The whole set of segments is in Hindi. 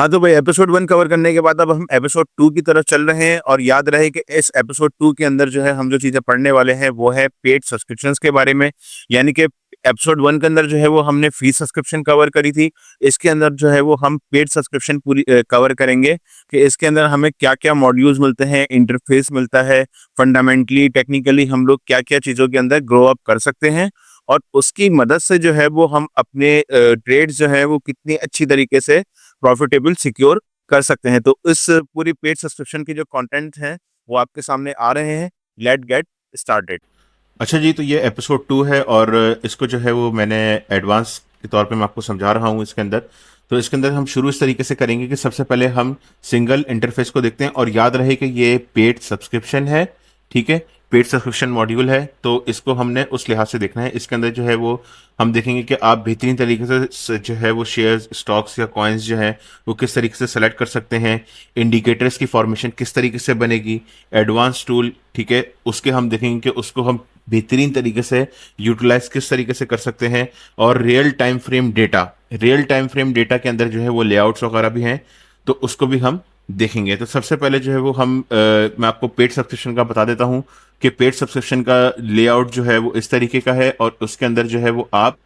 हाँ, तो भाई एपिसोड 1 कवर करने के बाद अब हम एपिसोड 2 की तरफ चल रहे हैं, और याद रहे कि इस एपिसोड 2 के अंदर जो है हम जो चीज़ें पढ़ने वाले हैं वो है पेड सब्सक्रिप्शंस के बारे में। यानी कि एपिसोड 1 के अंदर जो है वो हमने फ्री सब्सक्रिप्शन कवर करी थी। इसके अंदर जो है वो हम पेड सब्सक्रिप्शन पूरी कवर करेंगे कि इसके अंदर हमें क्या-क्या मॉड्यूल्स मिलते हैं, इंटरफेस मिलता है, फंडामेंटली, टेक्निकली हम लोग क्या-क्या चीज़ों के अंदर ग्रो अप कर सकते हैं, और उसकी मदद से जो है वो हम अपने ट्रेड्स जो है वो कितनी अच्छी तरीके से प्रॉफिटेबल सिक्योर कर सकते हैं। तो इस पूरी पेड सब्सक्रिप्शन की जो कंटेंट है वो आपके सामने आ रहे हैं। Let get started. अच्छा जी, तो ये एपिसोड 2 है और इसको जो है वो मैंने एडवांस के तौर पे मैं आपको समझा रहा हूँ इसके अंदर। तो इसके अंदर हम शुरू इस तरीके से करेंगे कि सबसे पहले हम सिंगल इंटरफेस को देखते हैं, और याद रहे कि ये पेड सब्सक्रिप्शन है, ठीक है। पेड सब्सक्रिप्शन मॉड्यूल है, तो इसको हमने उस लिहाज से देखना है। इसके अंदर जो है वो हम देखेंगे कि आप बेहतरीन तरीके से जो है वो शेयर्स, स्टॉक्स या कॉइन्स जो है वो किस तरीके से सेलेक्ट कर सकते हैं, इंडिकेटर्स की फॉर्मेशन किस तरीके से बनेगी, एडवांस टूल, ठीक है, उसके हम देखेंगे कि उसको हम बेहतरीन तरीके से यूटिलाइज किस तरीके से कर सकते हैं। और रियल टाइम फ्रेम डेटा के अंदर जो है वो लेआउट्स वगैरह भी हैं, तो उसको भी हम देखेंगे। तो सबसे पहले जो है वो मैं आपको पेड सब्सक्रिप्शन का बता देता हूँ कि पेड सब्सक्रिप्शन का लेआउट जो है वो इस तरीके का है, और उसके अंदर जो है वो आप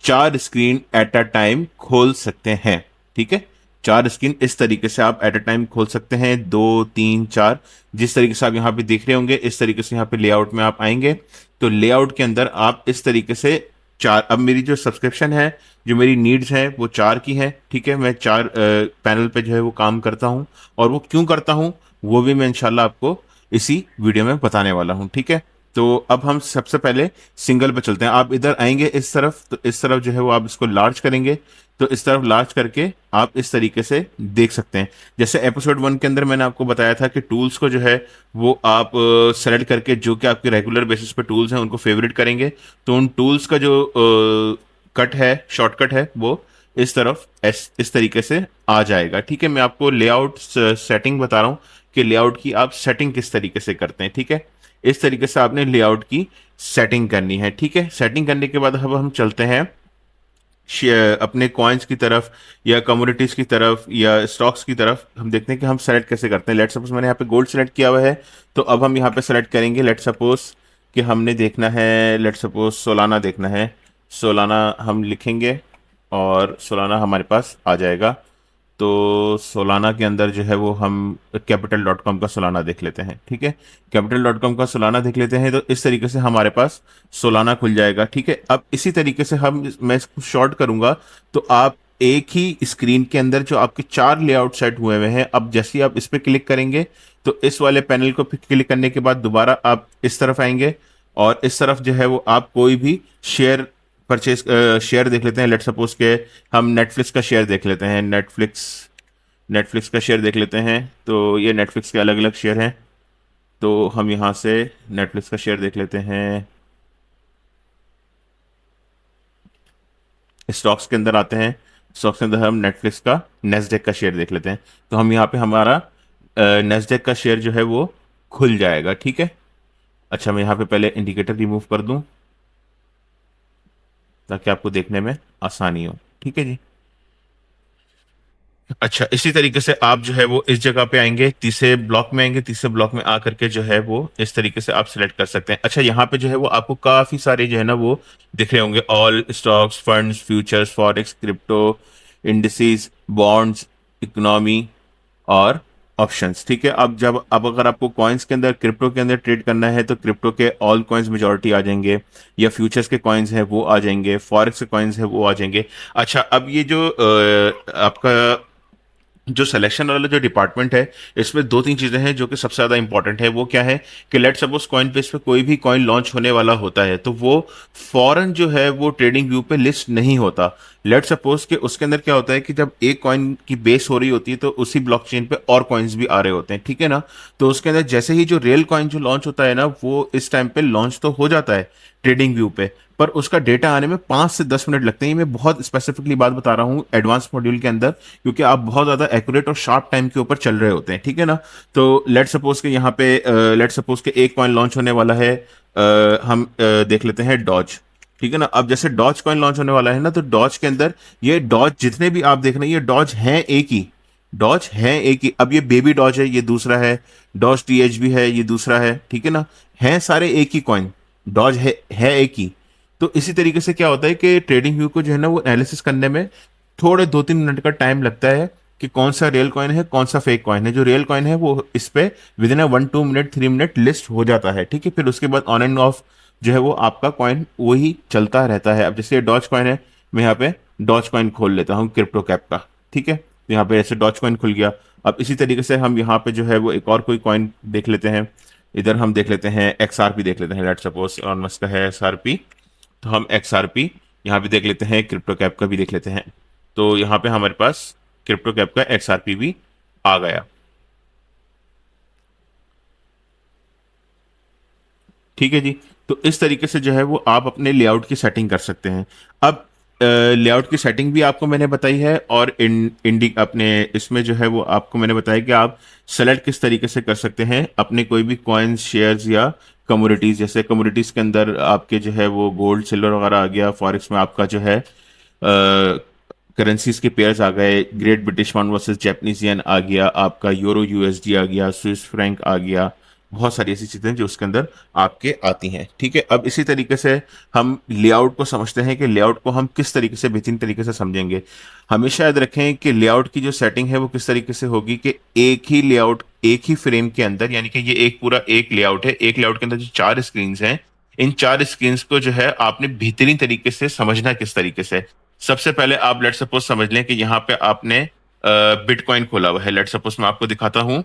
4 स्क्रीन एट अ टाइम खोल सकते हैं, ठीक है। 4 स्क्रीन इस तरीके से आप एट अ टाइम खोल सकते हैं, 2, 3, 4, जिस तरीके से आप यहाँ पे देख रहे होंगे इस तरीके से यहाँ पे लेआउट में आप आएंगे। तो लेआउट के अंदर आप इस तरीके से चार, अब मेरी जो सब्सक्रिप्शन है, जो मेरी नीड्स है वो 4 की है, ठीक है। मैं 4 पैनल पे जो है वो काम करता हूँ, और वो क्यों करता हूँ वो भी मैं इंशाल्लाह आपको इसी वीडियो में बताने वाला हूँ, ठीक है। तो अब हम सबसे पहले सिंगल पे चलते हैं। आप इधर आएंगे इस तरफ, तो इस तरफ जो है वो आप इसको लार्ज करेंगे, तो इस तरफ लार्ज करके आप इस तरीके से देख सकते हैं। जैसे एपिसोड 1 के अंदर मैंने आपको बताया था कि टूल्स को जो है वो आप सेलेक्ट करके जो कि आपके रेगुलर बेसिस पे टूल्स हैं उनको फेवरेट करेंगे, तो उन टूल्स का जो कट है, शॉर्टकट है, वो इस तरफ इस तरीके से आ जाएगा, ठीक है। मैं आपको लेआउट सेटिंग बता रहा हूँ कि लेआउट की आप सेटिंग किस तरीके से करते हैं, ठीक है। इस तरीके से आपने लेआउट की सेटिंग करनी है, ठीक है। सेटिंग करने के बाद अब हम चलते हैं अपने कॉइन्स की तरफ, या कमोडिटीज की तरफ, या स्टॉक्स की तरफ। हम देखते हैं कि हम सेलेक्ट कैसे करते हैं। लेट सपोज मैंने यहाँ पे गोल्ड सेलेक्ट किया हुआ है, तो अब हम यहाँ पे सेलेक्ट करेंगे। लेट सपोज कि हमने देखना है, लेट सपोज सोलाना देखना है, सोलाना हम लिखेंगे और सोलाना हमारे पास आ जाएगा। तो सोलाना के अंदर जो है वो हम कैपिटल डॉट कॉम का सोलाना देख लेते हैं, ठीक है। कैपिटल डॉट कॉम का सोलाना देख लेते हैं, तो इस तरीके से हमारे पास सोलाना खुल जाएगा, ठीक है। अब इसी तरीके से मैं इसको शॉर्ट करूंगा, तो आप एक ही स्क्रीन के अंदर जो आपके 4 लेआउट सेट हुए हुए हैं, अब जैसे ही आप इस पर क्लिक करेंगे तो इस वाले पैनल को क्लिक करने के बाद दोबारा आप इस तरफ आएंगे, और इस तरफ जो है वो आप कोई भी शेयर परचेज शेयर देख लेते हैं। लेट सपोज के हम नेटफ्लिक्स का शेयर देख लेते हैं, नेटफ्लिक्स का शेयर देख लेते हैं। तो ये नेटफ्लिक्स के अलग अलग शेयर हैं, तो हम यहाँ से नेटफ्लिक्स का शेयर देख लेते हैं। स्टॉक्स के अंदर आते हैं, स्टॉक्स के अंदर हम नेटफ्लिक्स का नेस्डेक का शेयर देख लेते हैं, तो हम यहाँ पे हमारा नेस्डेक का शेयर जो है वो खुल जाएगा, ठीक है। अच्छा, मैं यहाँ पे पहले इंडिकेटर रिमूव कर दूं ताकि आपको देखने में आसानी हो, ठीक है जी। अच्छा, इसी तरीके से आप जो है वो इस जगह पे आएंगे, तीसरे ब्लॉक में आएंगे, तीसरे ब्लॉक में आकर के जो है वो इस तरीके से आप सिलेक्ट कर सकते हैं। अच्छा, यहाँ पे जो है वो आपको काफी सारे जो है ना वो दिख रहे होंगे, all stocks, funds, futures, forex, crypto, indices, bonds, economy और ऑप्शंस, ठीक है। अब अगर आपको कॉइन्स के अंदर, क्रिप्टो के अंदर ट्रेड करना है, तो क्रिप्टो के ऑल कॉइन्स मेजॉरिटी आ जाएंगे, या फ्यूचर्स के कॉइन्स हैं वो आ जाएंगे, फॉरेक्स के कॉइन्स हैं वो आ जाएंगे। अच्छा, अब ये जो आपका जो सिलेक्शन वाला जो डिपार्टमेंट है, इसमें 2-3 चीजें हैं जो कि सबसे ज्यादा इंपॉर्टेंट है। वो क्या है कि लेट सपोज कॉइन पेज पे कोई भी कॉइन लॉन्च होने वाला होता है, तो वो फॉरन जो है वो ट्रेडिंग व्यू पे लिस्ट नहीं होता। लेट सपोज कि उसके अंदर क्या होता है कि जब एक कॉइन की बेस हो रही होती है, तो उसी ब्लॉकचेन पे और कॉइन्स भी आ रहे होते हैं, ठीक है ना। तो उसके अंदर जैसे ही जो रियल कॉइन जो लॉन्च होता है ना, वो इस टाइम पे लॉन्च तो हो जाता है ट्रेडिंग व्यू पे, पर उसका डेटा आने में 5 से 10 मिनट लगते हैं। मैं बहुत स्पेसिफिकली बात बता रहा हूँ एडवांस मॉड्यूल के अंदर, क्योंकि आप बहुत ज्यादा एक्यूरेट और शार्प टाइम के ऊपर चल रहे होते हैं, ठीक है ना। तो लेट सपोज के यहाँ पे लेट सपोज के एक कॉइन लॉन्च होने वाला है, हम देख लेते हैं डॉज, ठीक है ना। अब जैसे डॉज कॉइन लॉन्च होने वाला है ना, तो डॉज के अंदर ये डॉज जितने भी आप देख रहे हैं, ये डॉज हैं एक ही, डॉज है एक ही, अब ये बेबी डॉज है, ये दूसरा है, डॉज टीएच भी है, ये दूसरा है, ठीक है ना, है सारे एक ही कॉइन, डॉज है एक ही। तो इसी तरीके से क्या होता है कि ट्रेडिंग व्यू को जो है ना वो एनालिसिस करने में थोड़े 2-3 मिनट का टाइम लगता है कि कौन सा रियल कॉइन है, कौन सा फेक कॉइन है। जो रियल कॉइन है वो इस पे with in 1-2 minute 3 minute list हो जाता है, ठीक है। फिर उसके बाद ऑन एंड ऑफ जो है वो आपका कॉइन वही चलता रहता है। अब जैसे डॉज कॉइन है, मैं यहाँ पे डॉज कॉइन खोल लेता हूँ क्रिप्टो कैप का, ठीक है, तो यहाँ पे ऐसे डॉज कॉइन खुल गया। अब इसी तरीके से हम यहाँ पे जो है वो एक और कोई कॉइन देख लेते हैं। इधर हम देख लेते हैं XRP देख लेते हैं, लेट्स सपोज ऑन मस्क का है XRP, तो हम XRP यहाँ पे देख लेते हैं, क्रिप्टो कैप का भी देख लेते हैं। तो यहाँ पे हमारे पास क्रिप्टो कैप का XRP भी आ गया, ठीक है जी। तो इस तरीके से जो है वो आप अपने लेआउट की सेटिंग कर सकते हैं। अब लेआउट की सेटिंग भी आपको मैंने बताई है, और इंडी अपने इसमें जो है वो आपको मैंने बताया कि आप सेलेक्ट किस तरीके से कर सकते हैं अपने कोई भी कॉइन्स, शेयर्स या कमोडिटीज। जैसे कमोडिटीज के अंदर आपके जो है वो गोल्ड सिल्वर वगैरह आ गया, फॉरेक्स में आपका जो है करेंसीज के पेयर्स आ गए, great British pound versus Japanese yen आ गया, आपका यूरो यूएसडी आ गया, स्विस फ्रैंक आ गया, बहुत सारी ऐसी चीजें जो उसके अंदर आपके आती हैं, ठीक है। अब इसी तरीके से हम लेआउट को समझते हैं कि लेआउट को हम किस तरीके से बेहतरीन तरीके से समझेंगे। हमेशा याद रखें कि लेआउट की जो सेटिंग है वो किस तरीके से होगी कि एक ही लेआउट एक ही फ्रेम के अंदर, यानी कि ये एक पूरा एक लेआउट है, एक लेआउट के अंदर जो 4 स्क्रीन हैं, इन 4 स्क्रीन को जो है आपने बेहतरीन तरीके से समझना किस तरीके से। सबसे पहले आप लेट सपोज समझ लें कि यहाँ पे आपने बिटकॉइन खोला हुआ है। लेट सपोज मैं आपको दिखाता हूँ,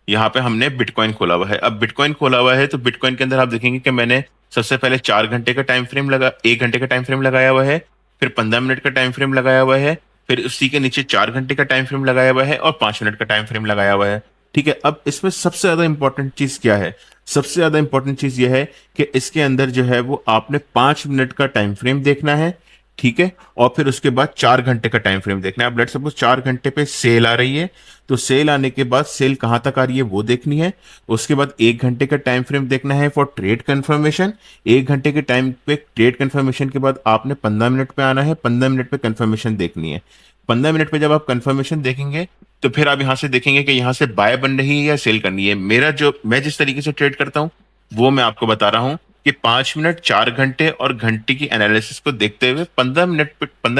यहाँ पे हमने बिटकॉइन खोला हुआ है। अब बिटकॉइन खोला हुआ है तो बिटकॉइन के अंदर आप देखेंगे कि मैंने सबसे पहले 4 घंटे का टाइम फ्रेम लगा, 1 घंटे का टाइम फ्रेम लगाया हुआ है, फिर 15 मिनट का टाइम फ्रेम लगाया हुआ है, फिर उसी के नीचे 4 घंटे का टाइम फ्रेम लगाया हुआ है और 5 मिनट का टाइम फ्रेम लगाया हुआ है, ठीक है। अब इसमें सबसे ज्यादा इंपॉर्टेंट चीज क्या है? सबसे ज्यादा इंपॉर्टेंट चीज यह है कि इसके अंदर जो है वो आपने 5 मिनट का टाइम फ्रेम देखना है, ठीक है, और फिर उसके बाद 4 घंटे का टाइम फ्रेम देखना है। अब लेट सपोज 4 घंटे पे सेल आ रही है, तो सेल आने के बाद सेल कहां तक आ रही है वो देखनी है। उसके बाद 1 घंटे का टाइम फ्रेम देखना है फॉर ट्रेड कंफर्मेशन। 1 घंटे के टाइम पे ट्रेड कंफर्मेशन के बाद आपने 15 मिनट पे आना है, 15 मिनट पे कंफर्मेशन देखनी है। 15 मिनट पे जब आप कंफर्मेशन देखेंगे तो फिर आप यहां से देखेंगे कि यहां से बाय बन रही है या सेल करनी है। मेरा जो मैं जिस तरीके से ट्रेड करता हूं वो मैं आपको बता रहा हूं कि 5 मिनट, 4 घंटे और घंटे की एनालिसिस को देखते हुए 15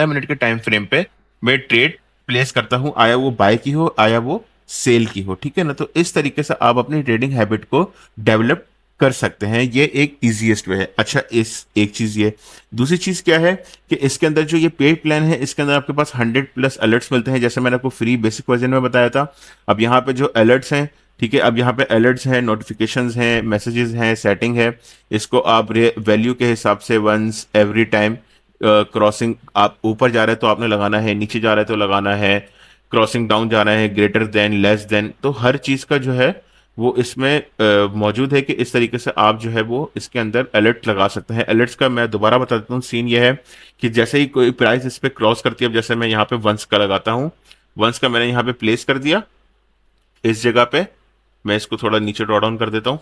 मिनट के टाइम फ्रेम पे मैं ट्रेड प्लेस करता हूं, आया वो बाय की हो, आया वो सेल की हो, ठीक है ना। तो इस तरीके से आप अपनी ट्रेडिंग हैबिट को डेवलप कर सकते हैं, ये एक इजीएस्ट वे है। अच्छा, इस एक चीज ये, दूसरी चीज क्या है कि इसके अंदर जो ये पेड प्लान है इसके अंदर आपके पास 100+ अलर्ट्स मिलते हैं, जैसे मैंने आपको फ्री बेसिक वर्जन में बताया था। अब यहाँ पे जो अलर्ट्स हैं, ठीक है, अब यहाँ पे अलर्ट्स हैं, नोटिफिकेशंस हैं, मैसेजेस हैं, सेटिंग है, इसको आप वैल्यू के हिसाब से वंस एवरी टाइम क्रॉसिंग, आप ऊपर जा रहे हैं तो आपने लगाना है, नीचे जा रहे हैं तो लगाना है, क्रॉसिंग डाउन जा रहा है, ग्रेटर देन, लेस देन, तो हर चीज का जो है वो इसमें मौजूद है कि इस तरीके से आप जो है वो इसके अंदर अलर्ट लगा सकते हैं। अलर्ट्स का मैं दोबारा बता देता हूँ, सीन ये है कि जैसे ही कोई प्राइस इस पे क्रॉस करती है, अब जैसे मैं यहाँ पे वंस का लगाता हूँ, वंस का मैंने यहाँ पे प्लेस कर दिया इस जगह पे, मैं इसको थोड़ा नीचे ड्रॉ डाउन कर देता हूँ।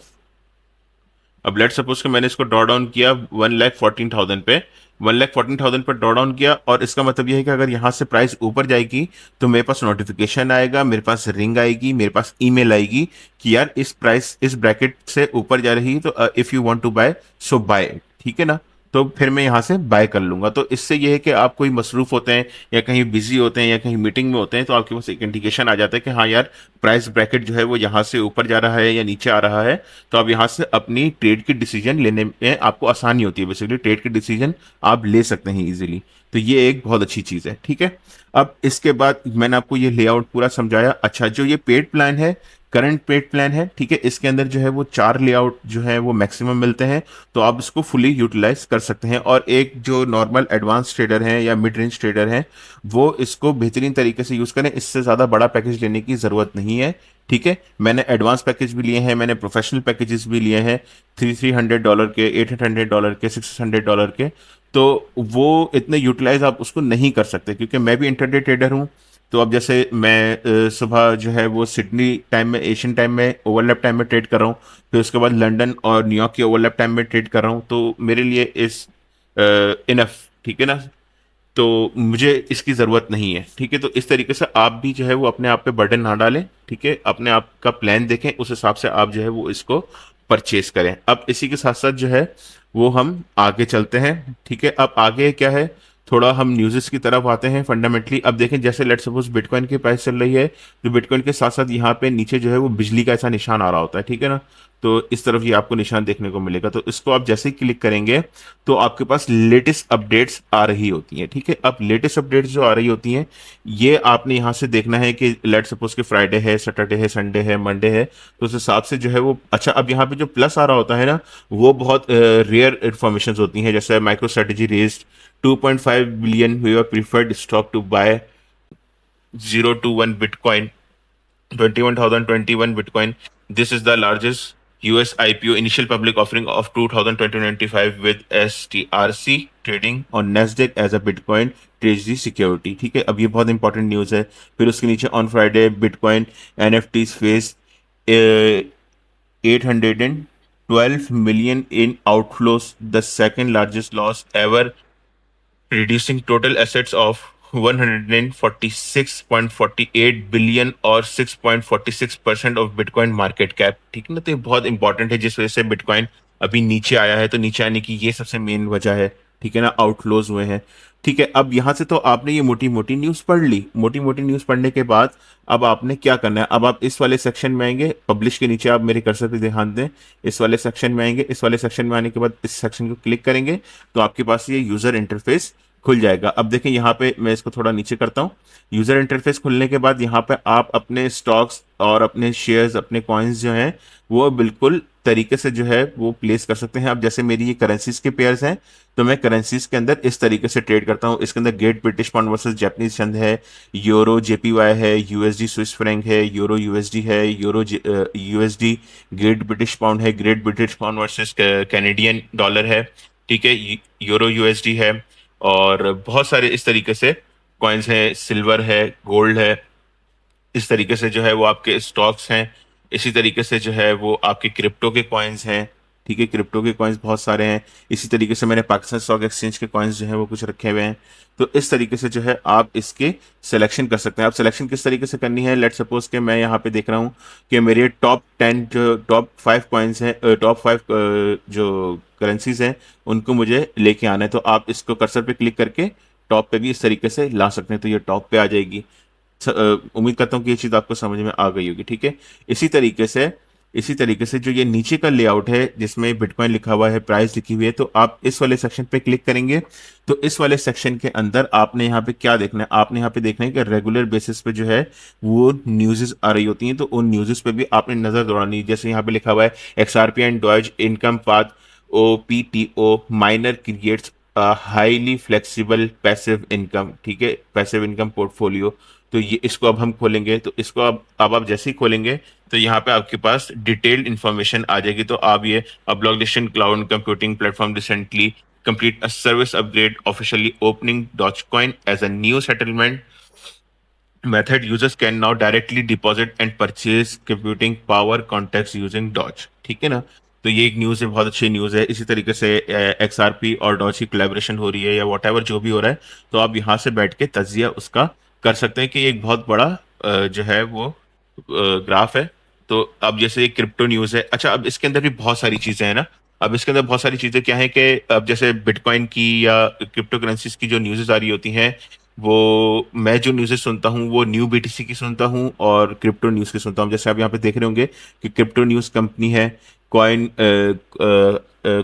अब लेट सपोज कि मैंने इसको ड्रॉ डाउन किया 1,14,000 पे, 1,14,000 पर ड्रॉ डाउन किया, और इसका मतलब यह है कि अगर यहां से प्राइस ऊपर जाएगी तो मेरे पास नोटिफिकेशन आएगा, मेरे पास रिंग आएगी, मेरे पास ईमेल आएगी कि यार इस प्राइस इस ब्रैकेट से ऊपर जा रही है, तो if you want to buy so buy, ठीक है ना। तो फिर मैं यहां से बाय कर लूंगा। तो इससे यह है कि आप कोई मसरूफ होते हैं या कहीं बिजी होते हैं या कहीं मीटिंग में होते हैं तो आपके पास एक इंडिकेशन आ जाता है कि हाँ यार प्राइस ब्रैकेट जो है वो यहाँ से ऊपर जा रहा है या नीचे आ रहा है। तो आप यहाँ से अपनी ट्रेड की डिसीजन लेने में आपको आसानी होती है, बेसिकली ट्रेड की डिसीजन आप ले सकते हैं इजीली। तो ये एक बहुत अच्छी चीज़ है, ठीक है। अब इसके बाद मैंने आपको ये लेआउट पूरा समझाया। अच्छा, जो ये पेड प्लान है, करंट पेड प्लान है, ठीक है, इसके अंदर जो है वो 4 लेआउट जो है वो मैक्सिमम मिलते हैं, तो आप इसको फुली यूटिलाइज कर सकते हैं। और एक जो नॉर्मल एडवांस ट्रेडर हैं या मिड रेंज ट्रेडर हैं वो इसको बेहतरीन तरीके से यूज़ करें, इससे ज़्यादा बड़ा पैकेज लेने की ज़रूरत नहीं है, ठीक है। मैंने एडवांस पैकेज भी लिए हैं, मैंने प्रोफेशनल पैकेजेस भी लिए हैं, $300 के, $800 के, $600 के, तो वो इतने यूटिलाइज आप उसको नहीं कर सकते, क्योंकि मैं भी इंटरडे ट्रेडर हूँ। तो अब जैसे मैं सुबह जो है वो सिडनी टाइम में, एशियन टाइम में, ओवरलैप टाइम में ट्रेड कर रहा हूँ, फिर उसके बाद लंदन और न्यूयॉर्क के ओवरलैप टाइम में ट्रेड कर रहा हूँ, तो मेरे लिए इस इनफ, ठीक है ना। तो मुझे इसकी ज़रूरत नहीं है, ठीक है। तो इस तरीके से आप भी जो है वो अपने आप पे बर्डन ना डालें, ठीक है। अपने आप का प्लान देखें, उस हिसाब से आप जो है वो इसको परचेज करें। अब इसी के साथ साथ जो है वो हम आगे चलते हैं, ठीक है। अब आगे क्या है, थोड़ा हम न्यूज़ेस की तरफ आते हैं फंडामेंटली। अब देखें, जैसे लेट्स सपोज बिटकॉइन की प्राइस चल रही है, तो बिटकॉइन के साथ साथ यहाँ पे नीचे जो है वो बिजली का ऐसा निशान आ रहा होता है, ठीक है ना। तो इस तरफ ये आपको निशान देखने को मिलेगा। तो इसको आप जैसे ही क्लिक करेंगे तो आपके पास लेटेस्ट अपडेट्स आ रही होती हैं, ठीक है। अब लेटेस्ट अपडेट्स जो आ रही होती हैं, ये आपने यहाँ से देखना है कि लेट्स सपोज कि फ्राइडे है, सैटरडे है, संडे है, मंडे है, तो उस हिसाब से जो है वो अच्छा। अब यहाँ पे जो प्लस आ रहा होता है ना, वो बहुत रेयर इंफॉर्मेशन होती हैं, जैसे माइक्रो स्ट्रेटेजी रेज्ड 2.5 बिलियन हुआ preferred stock to buy 0 to 1 Bitcoin, 21,021 Bitcoin. This is the largest US IPO initial public offering of 2025 with STRC trading on Nasdaq as a Bitcoin Treasury security, ठीक है। अब ये बहुत इंपॉर्टेंट न्यूज़ है। फिर उसके नीचे on Friday bitcoin NFTs face 812 million in outflows, the second largest loss ever, reducing total assets of 146.48 billion और 6.46% ऑफ बिटकॉइन मार्केट कैप, ठीक है ना। तो ये बहुत इंपॉर्टेंट है, जिस वजह से बिटकॉइन अभी नीचे आया है। तो नीचे आने की ये सबसे मेन वजह है, ठीक है ना। आउटफ्लोज हुए हैं, ठीक है। अब यहाँ से तो आपने ये मोटी मोटी न्यूज़ पढ़ ली। मोटी मोटी न्यूज़ पढ़ने के बाद अब आपने क्या करना है, अब आप इस वाले सेक्शन में आएंगे, पब्लिश के नीचे आप मेरे कर्सर पे ध्यान दें, इस वाले सेक्शन में आएंगे। इस वाले सेक्शन में आने के बाद इस सेक्शन को क्लिक करेंगे तो आपके पास ये यूज़र इंटरफेस खुल जाएगा। अब देखें यहाँ पे मैं इसको थोड़ा नीचे करता हूँ। यूजर इंटरफेस खुलने के बाद यहाँ पे आप अपने स्टॉक्स और अपने शेयर्स, अपने कॉइन्स जो हैं वो बिल्कुल तरीके से जो है वो प्लेस कर सकते हैं। अब जैसे मेरी ये करेंसीज के पेयर्स हैं, तो मैं करेंसीज के अंदर इस तरीके से ट्रेड करता हूँ। इसके अंदर great British pound versus Japanese चंद है, यूरो JPY है, USD स्विस फ्रैंक है, यूरो USD है, euro USD, great British pound है, great British pound versus Canadian dollar है, ठीक है, यूरो USD है, और बहुत सारे इस तरीके से कॉइन्स हैं, सिल्वर है, गोल्ड है। इस तरीके से जो है वो आपके स्टॉक्स हैं। इसी तरीके से जो है वो आपके क्रिप्टो के कॉइन्स हैं, ठीक है। क्रिप्टो के कॉइन्स बहुत सारे हैं। इसी तरीके से मैंने पाकिस्तान स्टॉक एक्सचेंज के कॉइन्स जो है वो कुछ रखे हुए हैं। तो इस तरीके से जो है आप इसके सिलेक्शन कर सकते हैं। आप सिलेक्शन किस तरीके से करनी है, लेट सपोज के मैं यहाँ पे देख रहा हूँ कि मेरे टॉप 10 जो टॉप 5 कॉइन्स हैं, टॉप 5 जो करेंसीज हैं, उनको मुझे लेके आना है। तो आप इसको कर्सर पे क्लिक करके टॉप पे भी इस तरीके से ला सकते हैं, तो ये टॉप पे आ जाएगी। उम्मीद करता हूँ कि ये चीज़ आपको समझ में आ गई होगी, ठीक है। इसी तरीके से जो ये नीचे का लेआउट है जिसमें बिटकॉइन लिखा हुआ है, प्राइस लिखी हुई है, तो आप इस वाले सेक्शन पे क्लिक करेंगे तो इस वाले सेक्शन के अंदर आपने यहाँ पे क्या देखना है, आपने यहाँ पे देखना है कि रेगुलर बेसिस पे जो है वो न्यूज़ेस आ रही होती हैं। तो उन न्यूज़ेस पे भी आपने नज़र दौड़ानी है। जैसे यहाँ पे लिखा हुआ है XRP and doge income path OPTO miner creates highly flexible passive income, ठीक है, पैसिव इनकम पोर्टफोलियो। तो ये इसको अब हम खोलेंगे, तो इसको अब आप जैसे ही खोलेंगे तो यहाँ पे आपके पास डिटेल्ड इन्फॉर्मेशन आ जाएगी। तो आप ये ब्लॉकडेशन cloud computing platform recently complete a service upgrade, officially opening Dogecoin as a new settlement method. Users can now directly deposit and purchase computing power contacts using Doge, ठीक है ना। तो ये एक न्यूज़ है, बहुत अच्छी न्यूज़ है। इसी तरीके से XRP और डॉज की कोलैबोरेशन हो रही है या वॉट जो भी हो रहा है, तो आप यहाँ से बैठ के तजिया उसका कर सकते हैं कि एक बहुत बड़ा जो है वो ग्राफ है। तो अब जैसे ये क्रिप्टो न्यूज़ है, अच्छा अब इसके अंदर भी बहुत सारी चीज़ें हैं ना। अब इसके अंदर बहुत सारी चीज़ें क्या है कि अब जैसे बिटकॉइन की या क्रिप्टो करेंसीज की जो न्यूज़ आ रही होती हैं, वो मैं जो न्यूज़ेस सुनता हूँ वो न्यू BTC की सुनता हूँ और क्रिप्टो न्यूज़ की सुनता हूँ। जैसे आप यहाँ पे देख रहे होंगे कि क्रिप्टो न्यूज़ कंपनी है, कॉइन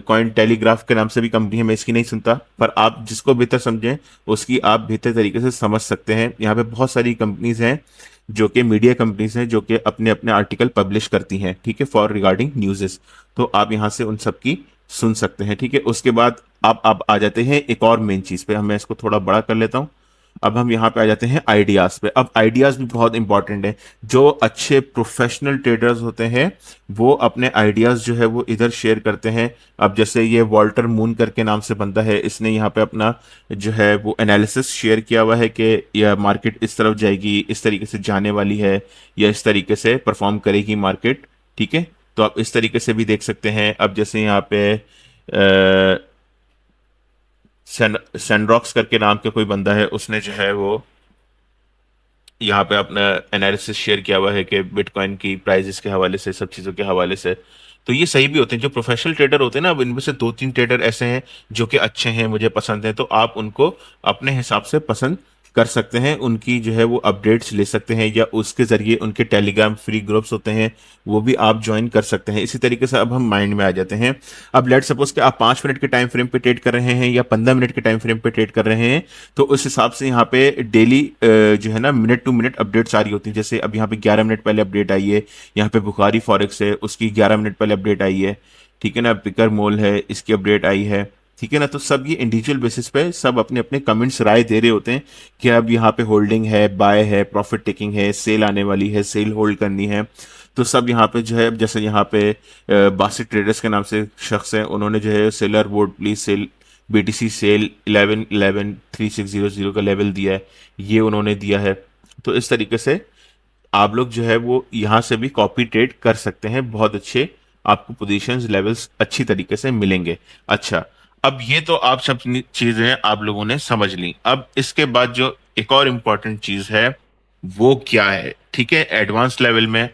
कॉइन टेलीग्राफ के नाम से भी कंपनी है। मैं इसकी नहीं सुनता, पर आप जिसको बेहतर समझें उसकी आप बेहतर तरीके से समझ सकते हैं। यहाँ पे बहुत सारी कंपनीज हैं जो कि मीडिया कंपनीज हैं जो कि अपने अपने आर्टिकल पब्लिश करती हैं, ठीक है, फॉर रिगार्डिंग न्यूज़ेस। तो आप यहाँ से उन सब की सुन सकते हैं, ठीक है। उसके बाद आप आ जाते हैं एक और मेन चीज़ पे। मैं इसको थोड़ा बड़ा कर लेता हूँ। अब हम यहाँ पे आ जाते हैं आइडियाज़ पे। अब आइडियाज़ भी बहुत इंपॉर्टेंट है। जो अच्छे प्रोफेशनल ट्रेडर्स होते हैं वो अपने आइडियाज़ जो है वो इधर शेयर करते हैं। अब जैसे ये वॉल्टर मून करके नाम से बनता है, इसने यहाँ पे अपना जो है वो एनालिसिस शेयर किया हुआ है कि यह मार्केट इस तरफ जाएगी, इस तरीके से जाने वाली है, या इस तरीके से परफॉर्म करेगी मार्केट, ठीक है। तो आप इस तरीके से भी देख सकते हैं। अब जैसे यहाँ पे सैंड्रॉक्स करके नाम के कोई बंदा है, उसने जो है वो यहाँ पे अपना एनालिसिस शेयर किया हुआ है कि बिटकॉइन की प्राइजेस के हवाले से, सब चीज़ों के हवाले से। तो ये सही भी होते हैं। जो प्रोफेशनल ट्रेडर होते हैं ना, अब इनमें से 2-3 ट्रेडर ऐसे हैं जो कि अच्छे हैं, मुझे पसंद है, तो आप उनको अपने हिसाब से पसंद कर सकते हैं। उनकी जो है वो अपडेट्स ले सकते हैं, या उसके ज़रिए उनके टेलीग्राम फ्री ग्रुप्स होते हैं, वो भी आप ज्वाइन कर सकते हैं। इसी तरीके से अब हम माइंड में आ जाते हैं। अब लेट सपोज कि आप 5 मिनट के टाइम फ्रेम पे ट्रेड कर रहे हैं या 15 मिनट के टाइम फ्रेम पे ट्रेड कर रहे हैं, तो उस हिसाब से यहाँ पे डेली जो है ना मिनट टू मिनट अपडेट्स आ रही होती है। जैसे अब यहाँ पे 11 मिनट पहले अपडेट आई है, यहाँ पे बुखारी फॉरेक्स है, उसकी 11 मिनट पहले अपडेट आई है, ठीक है ना। पिकर मोल है, इसकी अपडेट आई है, ठीक है ना। तो सब ये इंडिविजुअल बेसिस पे सब अपने अपने कमेंट्स राय दे रहे होते हैं कि अब यहाँ पे होल्डिंग है, बाय है, प्रॉफिट टेकिंग है, सेल आने वाली है, सेल होल्ड करनी है। तो सब यहाँ पे जो है, जैसे यहाँ पे बासित ट्रेडर्स के नाम से शख्स हैं, उन्होंने जो है seller vote please sell BTC sell 11-11-3600 का लेवल दिया है, ये उन्होंने दिया है। तो इस तरीके से आप लोग जो है वो यहाँ से भी कॉपी ट्रेड कर सकते हैं। बहुत अच्छे आपको पोजीशंस लेवल्स अच्छी तरीके से मिलेंगे। अच्छा, अब ये तो आप सब चीजें आप लोगों ने समझ ली। अब इसके बाद जो एक और इम्पॉर्टेंट चीज है वो क्या है, ठीक है। एडवांस लेवल में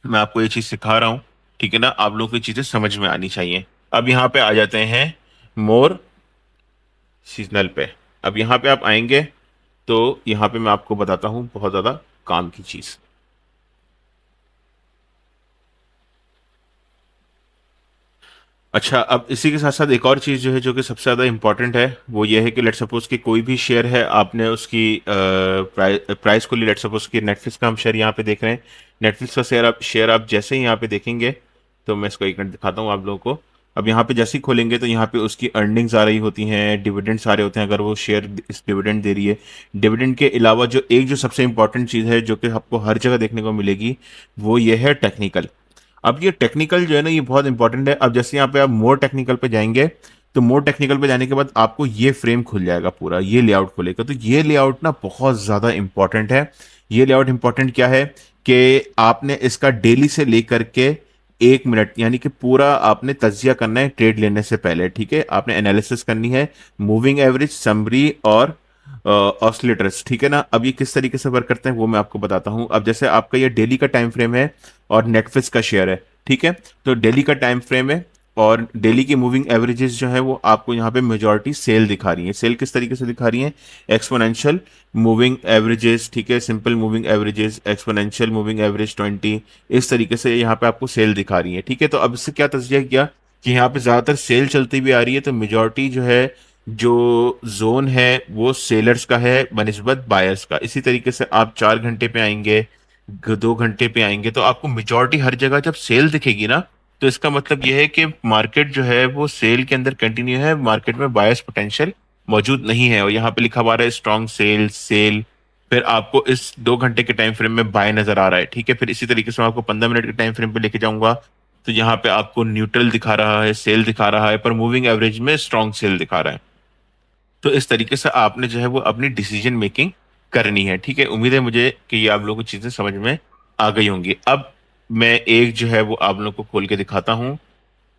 मैं आपको ये चीज सिखा रहा हूं, ठीक है ना। आप लोगों को ये चीजें समझ में आनी चाहिए। अब यहाँ पे आ जाते हैं मोर सीजनल पे। अब यहाँ पे आप आएंगे तो यहाँ पे मैं आपको बताता हूँ बहुत ज्यादा काम की चीज। अच्छा, अब इसी के साथ साथ एक और चीज़ जो है जो कि सबसे ज़्यादा इंपॉर्टेंट है, वो ये है कि लेट सपोज कि कोई भी शेयर है, आपने उसकी प्राइस को ली। लेट सपोज कि नेटफ्लिक्स का हम शेयर यहाँ पे देख रहे हैं। नेटफ्लिक्स का शेयर आप जैसे ही यहाँ पे देखेंगे, तो मैं इसको एक मिनट दिखाता हूँ आप लोगों को। अब यहाँ पे जैसे ही खोलेंगे तो यहाँ पे उसकी अर्निंग्स आ रही होती हैं, डिविडेंड्स आ रहे होते हैं, अगर वो शेयर इस डिविडेंड दे रही है। डिविडेंड के अलावा जो सबसे इंपॉर्टेंट चीज़ है जो कि आपको हर जगह देखने को मिलेगी, वो ये है टेक्निकल। अब ये टेक्निकल जो है ना, ये बहुत इंपॉर्टेंट है। अब जैसे यहाँ पे आप मोर टेक्निकल पे जाएंगे, तो मोर टेक्निकल पे जाने के बाद आपको ये फ्रेम खुल जाएगा, पूरा ये लेआउट खुलेगा। तो ये लेआउट ना बहुत ज़्यादा इंपॉर्टेंट है। ये लेआउट इंपॉर्टेंट क्या है कि आपने इसका डेली से लेकर के 1 मिनट यानी कि पूरा आपने तज्जिया करना है ट्रेड लेने से पहले, ठीक है। आपने एनालिसिस करनी है, मूविंग एवरेज, समरी और ऑसिलेटर्स, ठीक है ना। अब ये किस तरीके से वर्क करते हैं वो मैं आपको बताता हूं। अब जैसे आपका ये डेली का टाइम फ्रेम है और नेटफ्लिक्स का शेयर है, ठीक है। तो डेली का टाइम फ्रेम है और डेली की मूविंग एवरेजेस जो है वो आपको यहाँ पे मेजॉरिटी सेल दिखा रही है। सेल किस तरीके से दिखा रही है? एक्सपोनेंशियल मूविंग एवरेजेस, ठीक है, simple moving averages, exponential moving average 20, इस तरीके से यहाँ पे आपको सेल दिखा रही है, ठीक है। तो अब इससे क्या तज्जिया किया कि यहाँ पे ज्यादातर सेल चलती हुई आ रही है, तो मेजॉरिटी जो है, जो जोन है वो सेलर्स का है बनिस्बत बायर्स का। इसी तरीके से आप 4 घंटे पे आएंगे, 2 घंटे पे आएंगे, तो आपको मेजॉरिटी हर जगह जब सेल दिखेगी ना, तो इसका मतलब यह है कि मार्केट जो है वो सेल के अंदर कंटिन्यू है, मार्केट में बायर्स पोटेंशियल मौजूद नहीं है। और यहाँ पे लिखा हुआ है स्ट्रॉन्ग सेल सेल। फिर आपको इस 2 घंटे के टाइम फ्रेम में बाय नजर आ रहा है, ठीक है। फिर इसी तरीके से मैं आपको 15 मिनट के टाइम फ्रेम पे लेके जाऊंगा, तो यहाँ पे आपको न्यूट्रल दिखा रहा है, सेल दिखा रहा है, पर मूविंग एवरेज में स्ट्रॉन्ग सेल दिखा रहा है। तो इस तरीके से आपने जो है वो अपनी डिसीजन मेकिंग करनी है, ठीक है। उम्मीद है मुझे कि ये आप लोगों को चीजें समझ में आ गई होंगी। अब मैं एक जो है वो आप लोगों को खोल के दिखाता हूँ।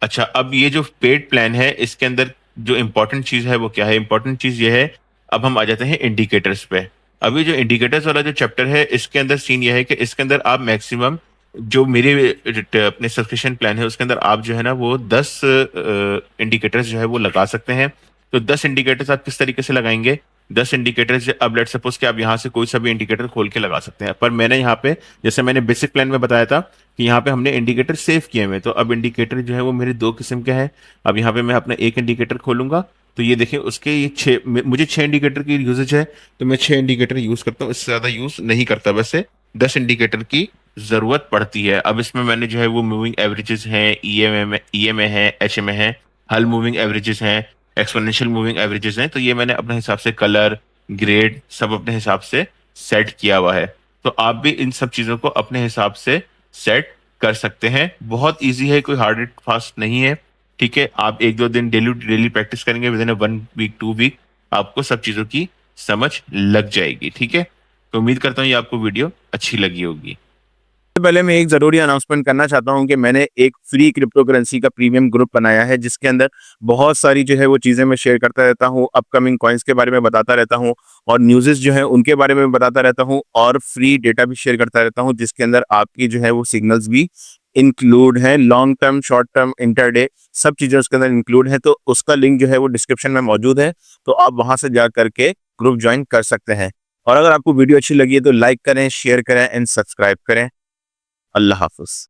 अच्छा, अब ये जो पेड प्लान है, इसके अंदर जो इंपॉर्टेंट चीज है वो क्या है? इंपॉर्टेंट चीज ये है, अब हम आ जाते हैं इंडिकेटर्स पे। अभी जो इंडिकेटर्स वाला जो चैप्टर है, इसके अंदर सीन ये है कि इसके अंदर आप मैक्सिमम, जो मेरे अपने सब्सक्रिप्शन प्लान है उसके अंदर आप जो है ना वो 10 इंडिकेटर्स जो है वो लगा सकते हैं। तो 10 इंडिकेटर्स आप किस तरीके से लगाएंगे? 10 इंडिकेटर्स, अब लेट सपोज कि आप यहाँ से कोई सा भी इंडिकेटर खोल के लगा सकते हैं, पर मैंने यहाँ पे, जैसे मैंने बेसिक प्लान में बताया था कि यहाँ पे हमने इंडिकेटर सेव किए हुए, तो अब इंडिकेटर जो है वो मेरे 2 किस्म के हैं। अब यहाँ पे मैं अपना एक इंडिकेटर खोलूंगा, तो ये देखिए उसके ये मुझे 6 इंडिकेटर की यूजेज है, तो मैं 6 इंडिकेटर यूज करता हूँ, इससे ज्यादा यूज नहीं करता। वैसे 10 इंडिकेटर की जरूरत पड़ती है। अब इसमें मैंने जो है वो मूविंग एवरेजेस हैं, ईएमए है, एचएमए है, हल मूविंग एवरेजेस हैं, एक्सपोनेंशियल मूविंग एवरेजेस हैं। तो ये मैंने अपने हिसाब से कलर, ग्रेड सब अपने हिसाब से सेट किया हुआ है। तो आप भी इन सब चीजों को अपने हिसाब से सेट कर सकते हैं। बहुत इजी है, कोई हार्ड एंड फास्ट नहीं है, ठीक है। आप 1-2 दिन डेली डेली प्रैक्टिस करेंगे, विद इन 1 वीक 2 वीक आपको सब चीजों की समझ लग जाएगी, ठीक है। तो उम्मीद करता हूँ ये आपको वीडियो अच्छी लगी होगी। सबसे पहले मैं एक ज़रूरी अनाउंसमेंट करना चाहता हूँ कि मैंने एक फ्री क्रिप्टो करेंसी का प्रीमियम ग्रुप बनाया है, जिसके अंदर बहुत सारी जो है वो चीज़ें मैं शेयर करता रहता हूँ, अपकमिंग कॉइन्स के बारे में बताता रहता हूँ और न्यूज़ेस जो है उनके बारे में बताता रहता हूँ और फ्री डेटा भी शेयर करता रहता हूँ, जिसके अंदर आपकी जो है वो सिग्नल्स भी इंक्लूड है। Long term, short term, intraday सब चीज़ें उसके अंदर इंक्लूड है। तो उसका लिंक जो है वो डिस्क्रिप्शन में मौजूद है, तो आप वहाँ से जा करके ग्रुप ज्वाइन कर सकते हैं। और अगर आपको वीडियो अच्छी लगी है तो लाइक करें, शेयर करें एंड सब्सक्राइब करें। अल्लाह हाफ़िज़।